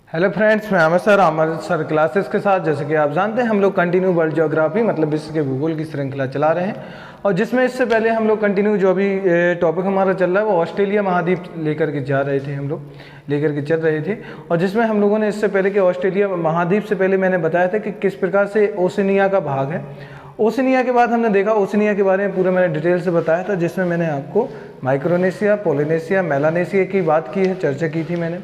Hello friends, मैं अमर sir हमारे sir classes के साथ, जैसे कि आप जानते हैं, हम लोग कंटिन्यू वर्ल्ड ज्योग्राफी मतलब विश्व के भूगोल की श्रृंखला चला रहे हैं। और जिसमें इससे पहले हम लोग कंटिन्यू जो अभी टॉपिक हमारा चल रहा है वो ऑस्ट्रेलिया महाद्वीप लेकर के जा रहे थे, हम लोग लेकर के चल रहे थे। और जिसमें हम लोगों ने इससे पहले कि ऑस्ट्रेलिया महाद्वीप से पहले मैंने बताया था कि किस प्रकार से ओशिनिया का भाग है। ओशिनिया के बाद हमने देखा, ओशिनिया के बारे में पूरा मैंने डिटेल से बताया था, जिसमें मैंने आपको माइक्रोनेशिया, पोलिनेशिया, मेलानेशिया की बात की है, चर्चा की थी मैंने।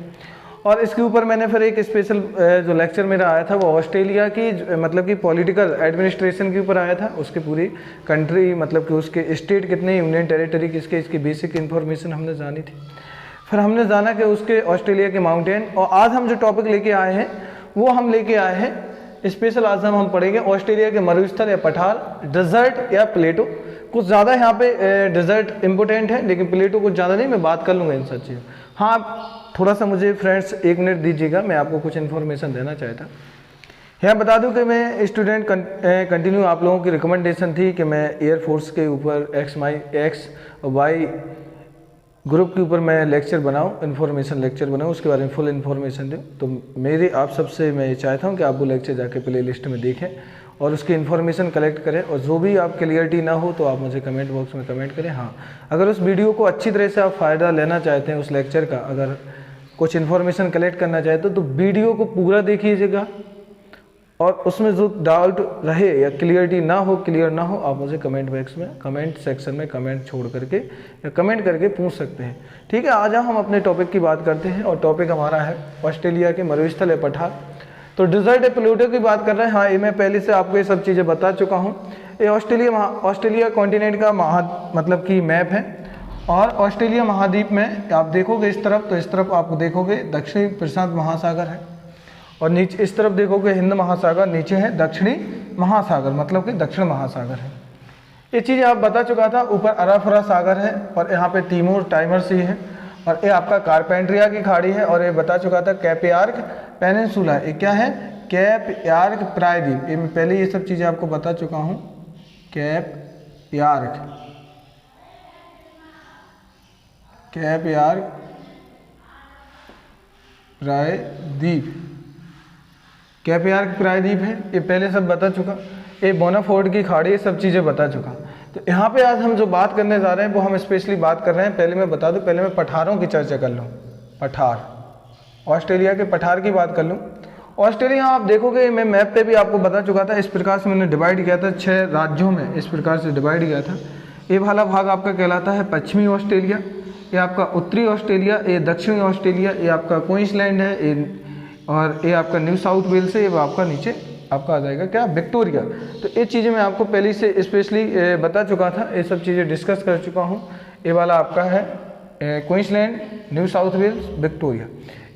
और इसके ऊपर मैंने फिर एक स्पेशल जो लेक्चर मेरा आया था वो ऑस्ट्रेलिया की मतलब कि पॉलिटिकल एडमिनिस्ट्रेशन के ऊपर आया था। उसके पूरी कंट्री मतलब कि उसके स्टेट कितने, यूनियन टेरिटरी किसके, इसकी बेसिक इन्फॉर्मेशन हमने जानी थी। फिर हमने जाना कि उसके ऑस्ट्रेलिया के माउंटेन। और आज हम जो टॉपिक लेके आए हैं वो हम लेके आए हैं स्पेशल। आज हम पढ़ेंगे ऑस्ट्रेलिया के मरुस्थल या पठार, डिजर्ट या प्लेटो। कुछ ज़्यादा यहाँ पे डिजर्ट इम्पोर्टेंट है, लेकिन प्लेटो कुछ ज़्यादा नहीं, मैं बात कर लूँगा इन सब चीज़ों। हाँ, थोड़ा सा मुझे फ्रेंड्स 1 मिनट दीजिएगा, मैं आपको कुछ इन्फॉर्मेशन देना चाहता। यहाँ बता दूं कि मैं स्टूडेंट कंटिन्यू आप लोगों की रिकमेंडेशन थी कि मैं एयरफोर्स के ऊपर एक्स और वाई ग्रुप के ऊपर मैं लेक्चर बनाऊं, इन्फॉर्मेशन लेक्चर बनाऊं, उसके बारे में फुल इन्फॉर्मेशन दूं। तो मेरे आप सबसे मैं ये चाहता हूं कि आप वो लेक्चर जाके प्ले लिस्ट में देखें और उसकी इन्फॉर्मेशन कलेक्ट करें। और जो भी आप क्लियरिटी ना हो तो आप मुझे कमेंट बॉक्स में कमेंट करें। हाँ, अगर उस वीडियो को अच्छी तरह से आप फ़ायदा लेना चाहते हैं उस लेक्चर का, अगर कुछ इन्फॉर्मेशन कलेक्ट करना चाहते हो तो वीडियो को पूरा देखिएगा। और उसमें जो डाउट रहे या क्लियरिटी ना हो, क्लियर ना हो, आप मुझे कमेंट बॉक्स में, कमेंट सेक्शन में कमेंट छोड़ करके या कमेंट करके पूछ सकते हैं। ठीक है, आज हम अपने टॉपिक की बात करते हैं और टॉपिक हमारा है ऑस्ट्रेलिया के मरुस्थल या पठार। तो डिजर्ट या प्लूटो की बात कर रहे हैं। हाँ, ये मैं पहले से आपको ये सब चीज़ें बता चुका हूँ। ये ऑस्ट्रेलिया कॉन्टिनेंट का मतलब कि मैप है। और ऑस्ट्रेलिया महाद्वीप में आप देखोगे इस तरफ, तो इस तरफ आप देखोगे दक्षिणी प्रशांत महासागर है, और नीचे इस तरफ देखोगे हिंद महासागर, नीचे है दक्षिणी महासागर मतलब कि दक्षिण महासागर है। ये चीज़ आप बता चुका था। ऊपर अराफरा सागर है और यहाँ पे तिमोर टाइमर सी है, और ये आपका कारपेंट्रिया की खाड़ी है। और ये बता चुका था कैप यार्क पेनिनसुला, ये क्या है, कैप यार्क प्रायद्वीप। ये मैं पहले ये सब चीज़ें आपको बता चुका हूँ। कैप यार्क प्रायद्वीप, कैप यार्क प्रायद्वीप है, ये पहले सब बता चुका। ये बोनाफोर्ड की खाड़ी, ये सब चीज़ें बता चुका। तो यहाँ पे आज हम जो बात करने जा रहे हैं वो हम स्पेशली बात कर रहे हैं, पहले मैं बता दूं, पहले मैं पठारों की चर्चा कर लूँ। पठार, ऑस्ट्रेलिया के पठार की बात कर लूँ। ऑस्ट्रेलिया आप देखोगे, मैं मैप पे भी आपको बता चुका था, इस प्रकार से मैंने डिवाइड किया था 6 राज्यों में, इस प्रकार से डिवाइड किया था। ये वाला भाग आपका कहलाता है पश्चिमी ऑस्ट्रेलिया, ये आपका उत्तरी ऑस्ट्रेलिया, ये दक्षिणी ऑस्ट्रेलिया, ये आपका क्वींसलैंड है, और ये आपका न्यू साउथ वेल्स है, ये आपका नीचे आपका आ जाएगा क्या, विक्टोरिया। तो ये चीज़ें मैं आपको पहले से स्पेशली बता चुका था, ये सब चीज़ें डिस्कस कर चुका हूँ। ये वाला आपका है Queensland, New South Wales, Victoria,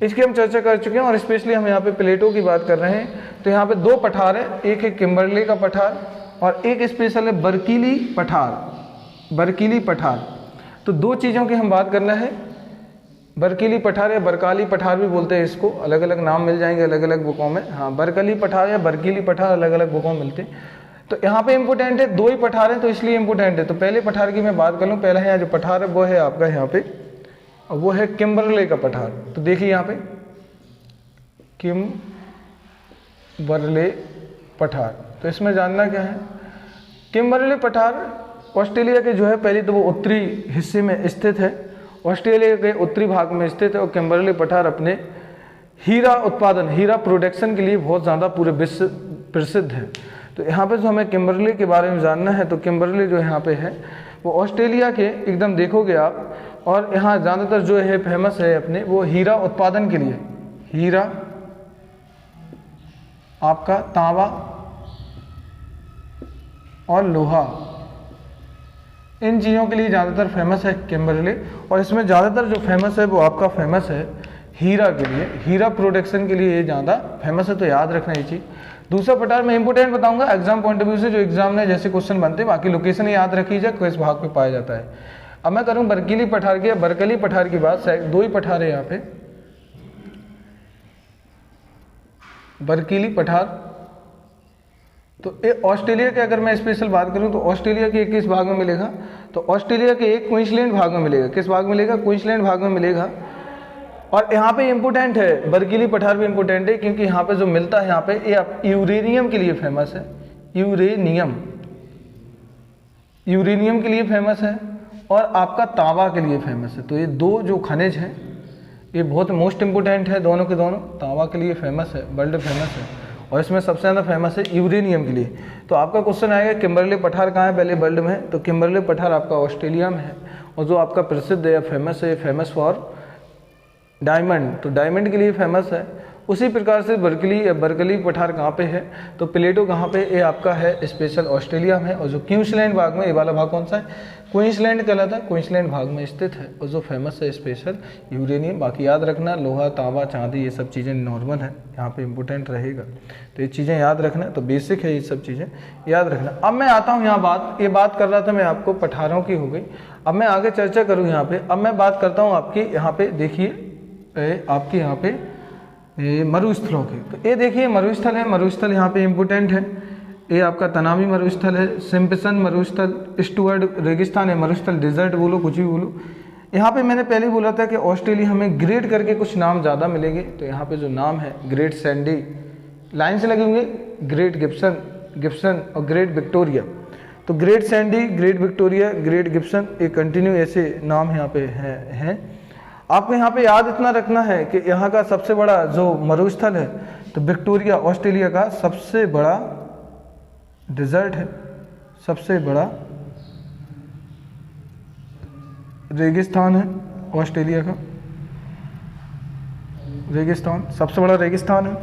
इसकी हम चर्चा कर चुके हैं। और स्पेशली हम यहाँ पे प्लेटो की बात कर रहे हैं। तो यहाँ पे 2 पठार है, एक है किम्बरले का पठार और एक स्पेशल है बर्किली पठार। बर्किली पठार, तो 2 चीज़ों की हम बात करना है। बर्किली पठार या बरकाली पठार भी बोलते हैं इसको, अलग अलग नाम मिल जाएंगे अलग अलग बुकों में। हाँ, बरकली पठार या बर्किली पठार अलग अलग बुकों में मिलते हैं। तो यहाँ पे इंपोर्टेंट है, 2 ही पठार हैं तो इसलिए इंपोर्टेंट है। तो पहले पठार की मैं बात कर लूँ। पहला है जो पठार है वो है आपका यहाँ पे, और वो है किम्बरले का पठार। तो देखिए यहाँ पे किम्बरले पठार, तो इसमें जानना क्या है। किम्बरले पठार ऑस्ट्रेलिया के जो है, पहले तो वो उत्तरी हिस्से में स्थित है, ऑस्ट्रेलिया के उत्तरी भाग में स्थित है। और किम्बरले पठार अपने हीरा उत्पादन, हीरा प्रोडक्शन के लिए बहुत ज़्यादा पूरे विश्व प्रसिद्ध है। तो यहाँ पे जो हमें किम्बरले के बारे में जानना है, तो किम्बरले जो यहाँ पे है वो ऑस्ट्रेलिया के एकदम देखोगे आप, और यहाँ ज़्यादातर जो है फेमस है अपने वो हीरा उत्पादन के लिए, हीरा आपका तांबा और लोहा, इन चीज़ों के लिए ज़्यादातर फेमस है किम्बरले। और इसमें ज़्यादातर जो फेमस है वो आपका फेमस है हीरा के लिए, हीरा प्रोडक्शन के लिए ये ज़्यादा फेमस है। तो याद रखना ये चीज़। दूसरा पठार मैं इंपोर्टेंट बताऊंगा एग्जाम पॉइंट ऑफ व्यू से, जो एग्जाम में जैसे क्वेश्चन बनते हैं, बाकी लोकेशन याद रखिए किस भाग पे पाया जाता है। अब मैं करूँ बर्किली पठार की, बरकली पठार की बात। 2 ही पठार है यहाँ पे, बर्किली पठार। तो ये ऑस्ट्रेलिया के अगर मैं स्पेशल बात करूं तो ऑस्ट्रेलिया के किस भाग में मिलेगा, तो ऑस्ट्रेलिया के एक क्वींसलैंड भाग में मिलेगा। किस भाग में मिलेगा, क्वींसलैंड भाग में मिलेगा। और यहाँ पे इम्पोर्टेंट है, बर्किली पठार भी इम्पोर्टेंट है, क्योंकि यहाँ पे जो मिलता है यहाँ पे ये यूरेनियम के लिए फेमस है। यूरेनियम के लिए फेमस है और आपका तांबा के लिए फेमस है। तो ये दो जो खनिज हैं ये बहुत मोस्ट इम्पोर्टेंट है, दोनों के दोनों। तांबा के लिए फेमस है, वर्ल्ड फेमस है, और इसमें सबसे ज़्यादा फेमस है यूरेनियम के लिए। तो आपका क्वेश्चन आएगा किम्बरले पठार कहाँ है पहले वर्ल्ड में, तो किम्बरले पठार आपका ऑस्ट्रेलिया में है। और जो आपका प्रसिद्ध है फेमस है, फेमस फॉर डायमंड, तो डायमंड के लिए फेमस है। उसी प्रकार से बर्कली पठार कहाँ पे है, तो प्लेटो कहाँ पे, ये आपका है स्पेशल ऑस्ट्रेलिया में। और जो क्वींसलैंड भाग में, ये वाला भाग कौन सा है, क्वींसलैंड कहलाता है, क्वींसलैंड भाग में स्थित है। और जो फेमस है स्पेशल यूरेनियम। बाकी याद रखना लोहा, तांबा, चांदी ये सब चीज़ें नॉर्मल है, यहाँ पे इंपॉर्टेंट रहेगा। तो ये चीज़ें याद रखना, तो बेसिक है ये सब चीज़ें याद रखना। अब मैं आता हूँ यहाँ ये बात कर रहा था मैं आपको पठारों की हो गई। अब मैं आगे चर्चा करूँ यहाँ पे। अब मैं बात करता हूँ आपकी यहाँ पे, देखिए आपके यहाँ पे ये मरुस्थलों के। तो ये देखिए मरुस्थल है, मरुस्थल यहाँ पे इम्पोर्टेंट है। ये आपका तनामी मरुस्थल है, सिम्पसन मरुस्थल, स्टुअर्ट रेगिस्तान है, मरुस्थल डेजर्ट बोलो, कुछ भी बोलो। यहाँ पे मैंने पहले बोला था कि ऑस्ट्रेलिया हमें ग्रेट करके कुछ नाम ज़्यादा मिलेंगे। तो यहाँ पे जो नाम है ग्रेट सैंडी, लाइन से लगे होंगे, ग्रेट गिब्सन और ग्रेट विक्टोरिया। तो great Sandy, great Victoria, great Gibson, ये कंटिन्यू ऐसे नाम यहाँ पे हैं। आपको यहाँ पे याद इतना रखना है कि यहाँ का सबसे बड़ा जो मरुस्थल है तो विक्टोरिया ऑस्ट्रेलिया का सबसे बड़ा डेजर्ट है, सबसे बड़ा रेगिस्तान है ऑस्ट्रेलिया का, रेगिस्तान सबसे बड़ा रेगिस्तान है।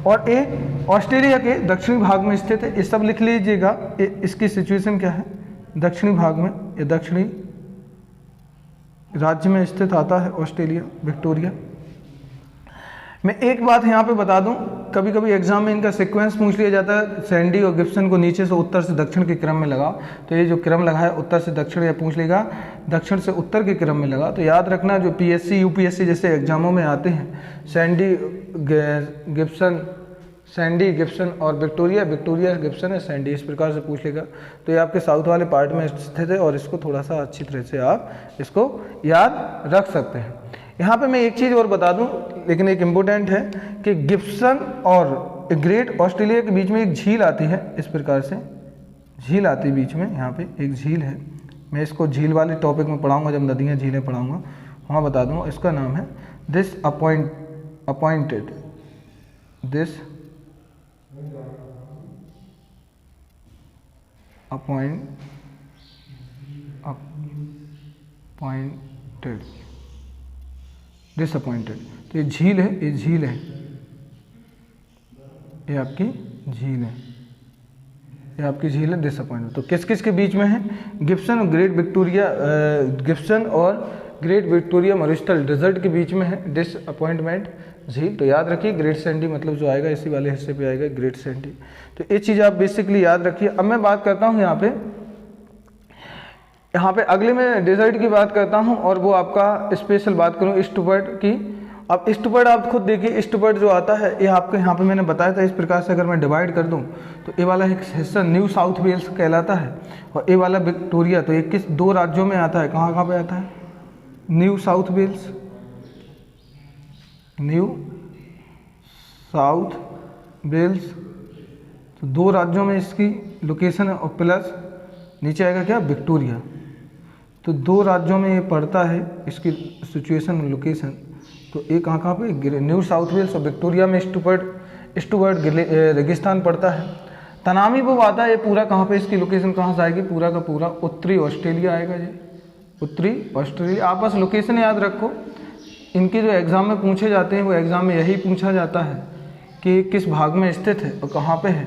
और ये ऑस्ट्रेलिया के दक्षिणी भाग में स्थित है। ये सब लिख लीजिएगा, इसकी सिचुएशन क्या है, दक्षिणी भाग में, ये दक्षिणी राज्य में स्थित आता है ऑस्ट्रेलिया, विक्टोरिया। मैं एक बात यहाँ पे बता दूं, कभी कभी एग्जाम में इनका सीक्वेंस पूछ लिया जाता है, सैंडी और गिब्सन को नीचे से उत्तर से दक्षिण के क्रम में लगाओ। तो ये जो क्रम लगा है उत्तर से दक्षिण, या पूछ लेगा दक्षिण से उत्तर के क्रम में लगा। तो याद रखना जो पीएससी यूपीएससी जैसे एग्जामों में आते हैं, सैंडी गिब्सन और विक्टोरिया गिब्सन है, सैंडी, इस प्रकार से पूछ लेगा। तो ये आपके साउथ वाले पार्ट में स्थित है और इसको थोड़ा सा अच्छी तरह से आप इसको याद रख सकते हैं। यहाँ पे मैं एक चीज़ और बता दूं, लेकिन एक इम्पोर्टेंट है कि गिब्सन और ग्रेट ऑस्ट्रेलिया के बीच में एक झील आती है, इस प्रकार से झील आती है बीच में, यहाँ पे एक झील है। मैं इसको झील वाले टॉपिक में पढ़ाऊँगा, जब नदियाँ झीलें पढ़ाऊँगा वहाँ बता दूँगा। इसका नाम है दिस अपॉइंटेड डिसअपॉइंटेड। तो ये झील है, ये झील है, ये आपकी झील है, ये आपकी झील है डिसअपॉइंटेड। तो किस किस के बीच में है, गिब्सन और ग्रेट विक्टोरिया मरुस्थल डेजर्ट के बीच में है डिसअपॉइंटमेंट झील। तो याद रखिए ग्रेट सैंडी मतलब जो आएगा इसी वाले हिस्से पे आएगा ग्रेट सैंडी। तो ये चीज़ आप बेसिकली याद रखिए। अब मैं बात करता हूँ यहाँ पे अगले में डेजर्ट की बात करता हूँ, और वो आपका स्पेशल बात करूँ स्टुअर्ट की। अब स्टुअर्ट आप खुद देखिए, स्टुअर्ट जो आता है ये आपके यहाँ पे मैंने बताया था, इस प्रकार से अगर मैं डिवाइड कर दूँ तो ये वाला एक हिस्सा न्यू साउथ वेल्स कहलाता है, और ये वाला विक्टोरिया। तो ये किस दो राज्यों में आता है, कहाँ पे आता है, न्यू साउथ वेल्स। तो दो राज्यों में इसकी लोकेशन है, और प्लस नीचे आएगा क्या, विक्टोरिया। तो दो राज्यों में ये पड़ता है, इसकी सिचुएशन लोकेशन। तो ये कहाँ पे, न्यू साउथ वेल्स और विक्टोरिया में स्टुअर्ट रेगिस्तान पड़ता है। तनामी वो आता है, ये पूरा कहाँ पे, इसकी लोकेशन कहाँ से आएगी, पूरा का पूरा उत्तरी ऑस्ट्रेलिया आएगा जी, उत्तरी ऑस्ट्रेलिया। आप बस लोकेशन याद रखो, इनके जो एग्ज़ाम में पूछे जाते हैं वो एग्ज़ाम में यही पूछा जाता है कि किस भाग में स्थित है और कहाँ पे है।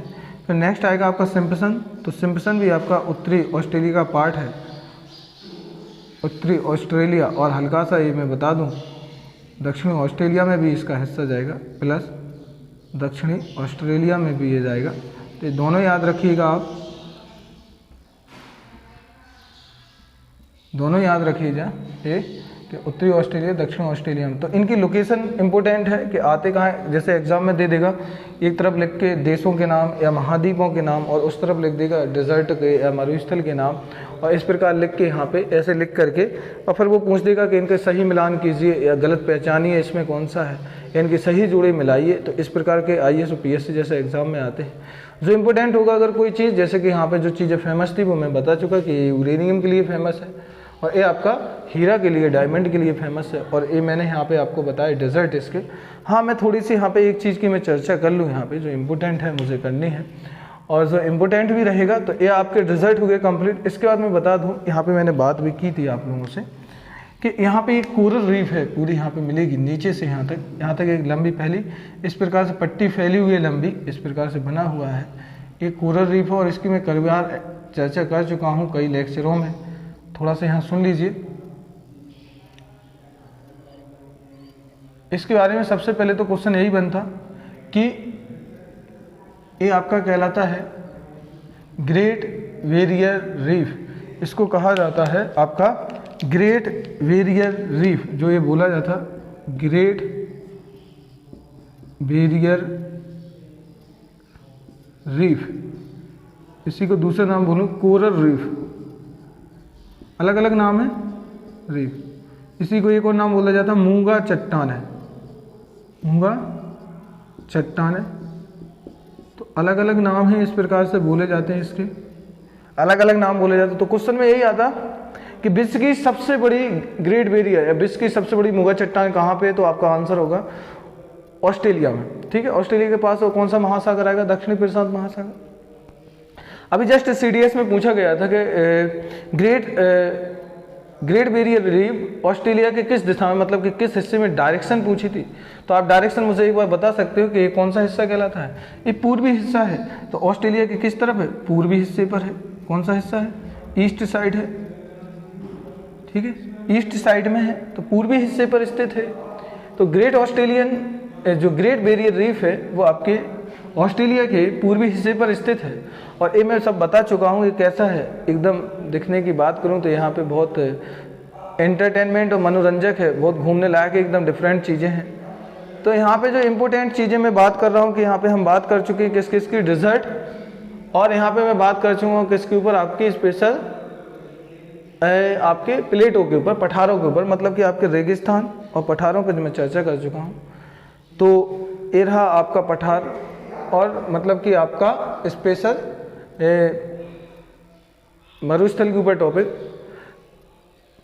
फिर नेक्स्ट आएगा आपका सिम्पसन। तो सिम्पसन भी आपका उत्तरी ऑस्ट्रेलिया का पार्ट है, उत्तरी ऑस्ट्रेलिया। और हल्का सा ये मैं बता दूं, दक्षिणी ऑस्ट्रेलिया में भी इसका हिस्सा जाएगा, प्लस दक्षिणी ऑस्ट्रेलिया में भी ये जाएगा। तो ये दोनों याद रखिएगा, आप दोनों याद रखिएगा। ये कि उत्तरी ऑस्ट्रेलिया, दक्षिण ऑस्ट्रेलिया में। तो इनकी लोकेशन इंपॉर्टेंट है कि आते कहाँ है। जैसे एग्जाम में दे देगा, एक तरफ लिख के देशों के नाम या महाद्वीपों के नाम, और उस तरफ लिख देगा डेजर्ट के या मरुस्थल के नाम, और इस प्रकार लिख के यहाँ पे ऐसे लिख करके, और फिर वो पूछ देगा कि इनके सही मिलान कीजिए या गलत पहचानिए इसमें कौन सा है, या इनके सही जोड़े मिलाइए। तो इस प्रकार के IAS और PSC जैसे एग्जाम में आते हैं। जो इंपॉर्टेंट होगा अगर कोई चीज़, जैसे कि यहाँ पे जो चीज़ें फेमस थी वो मैं बता चुका कि ये यूरेनियम के लिए फेमस है, और ये आपका हीरा के लिए, डायमंड के लिए फेमस है, और ये मैंने यहाँ पे आपको बताया डेजर्ट इसके। हाँ, मैं थोड़ी सी यहाँ पे एक चीज़ की मैं चर्चा कर लूँ यहाँ पे, जो इम्पोर्टेंट है मुझे करनी है, और जो इम्पोर्टेंट भी रहेगा। तो ये आपके रिजल्ट हो गए कंप्लीट। इसके बाद मैं बता दूँ, यहाँ पे मैंने बात भी की थी आप लोगों से कि यहाँ पे एक कोरल रीफ है, पूरी यहाँ पे मिलेगी नीचे से यहाँ तक एक लंबी फैली इस प्रकार से पट्टी फैली हुई है, लंबी इस प्रकार से बना हुआ है एक कोरल रीफ है, और इसकी मैं कई बार चर्चा कर चुका हूँ कई लेक्चरों में। थोड़ा सा यहाँ सुन लीजिए इसके बारे में। सबसे पहले तो क्वेश्चन यही बनता कि ये आपका कहलाता है ग्रेट बैरियर रीफ। इसको कहा जाता है आपका ग्रेट बैरियर रीफ, जो ये बोला जाता ग्रेट बैरियर रीफ। इसी को दूसरा नाम बोलूँ कोरल रीफ, अलग अलग नाम है रीफ। इसी को एक और नाम बोला जाता है मूंगा चट्टान है, मूंगा चट्टान है। तो अलग अलग नाम है, इस प्रकार से बोले जाते हैं, इसके अलग अलग नाम बोले जाते हैं। तो क्वेश्चन में यही आता कि विश्व की सबसे बड़ी ग्रेट बैरियर या विश्व की सबसे बड़ी मूंगा चट्टान कहाँ पे है, तो आपका आंसर होगा ऑस्ट्रेलिया में। ठीक है, ऑस्ट्रेलिया के पास कौन सा महासागर आएगा, दक्षिणी प्रशांत महासागर। अभी जस्ट CDS में पूछा गया था कि ग्रेट बैरियर रीफ ऑस्ट्रेलिया के किस दिशा में, मतलब कि किस हिस्से में डायरेक्शन पूछी थी। तो आप डायरेक्शन मुझे एक बार बता सकते हो कि ये कौन सा हिस्सा कहलाता है। ये पूर्वी हिस्सा है। तो ऑस्ट्रेलिया के किस तरफ है, पूर्वी हिस्से पर है। कौन सा हिस्सा है, ईस्ट साइड है। ठीक है, ईस्ट साइड में है, तो पूर्वी हिस्से पर स्थित है। तो जो ग्रेट बैरियर रीफ है वो आपके ऑस्ट्रेलिया के पूर्वी हिस्से पर स्थित है। और ये मैं सब बता चुका हूँ ये कैसा है। एकदम दिखने की बात करूँ तो यहाँ पे बहुत एंटरटेनमेंट और मनोरंजक है, बहुत घूमने लायक है, एकदम डिफरेंट चीज़ें हैं। तो यहाँ पे जो इम्पोर्टेंट चीज़ें मैं बात कर रहा हूँ कि यहाँ पे हम बात कर चुके हैं किस किस की डिजर्ट, और यहाँ पे मैं बात कर चुका हूँ किसके ऊपर, आपकी स्पेशल आपके प्लेटों के ऊपर, पठारों के ऊपर, मतलब कि आपके रेगिस्तान और पठारों पर जो मैं चर्चा कर चुका हूँ। तो ये रहा आपका पठार, और मतलब कि आपका स्पेशल मरुस्थल के ऊपर टॉपिक।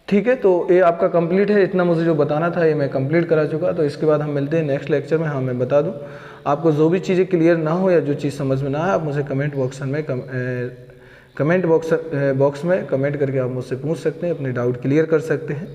ठीक है, तो ये आपका कंप्लीट है। इतना मुझे जो बताना था ये मैं कंप्लीट करा चुका। तो इसके बाद हम मिलते हैं नेक्स्ट लेक्चर में। हाँ, मैं बता दूं, आपको जो भी चीज़ें क्लियर ना हो या जो चीज़ समझ में ना आए, आप मुझे कमेंट बॉक्स में कमेंट करके आप मुझसे पूछ सकते हैं, अपने डाउट क्लियर कर सकते हैं।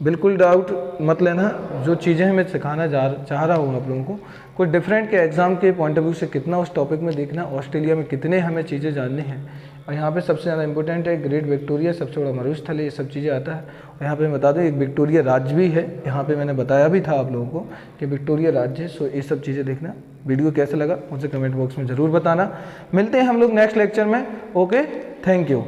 बिल्कुल डाउट मत लेना। जो चीज़ें मैं सिखाना चाह रहा हूँ आप लोगों को, कोई डिफरेंट के एग्ज़ाम के पॉइंट ऑफ व्यू से कितना उस टॉपिक में देखना, ऑस्ट्रेलिया में कितने हमें चीज़ें जाननी हैं। और यहाँ पे सबसे ज़्यादा इंपॉर्टेंट है ग्रेट विक्टोरिया, सबसे बड़ा मरुस्थल है, ये सब चीज़ें आता है। और यहाँ पे मैं बता दूँ एक विक्टोरिया राज्य भी है, यहाँ पे मैंने बताया भी था आप लोगों को कि विक्टोरिया राज्य है। सो ये सब चीज़ें देखना। वीडियो कैसा लगा मुझे कमेंट बॉक्स में ज़रूर बताना। मिलते हैं हम लोग नेक्स्ट लेक्चर में। Okay, thank you.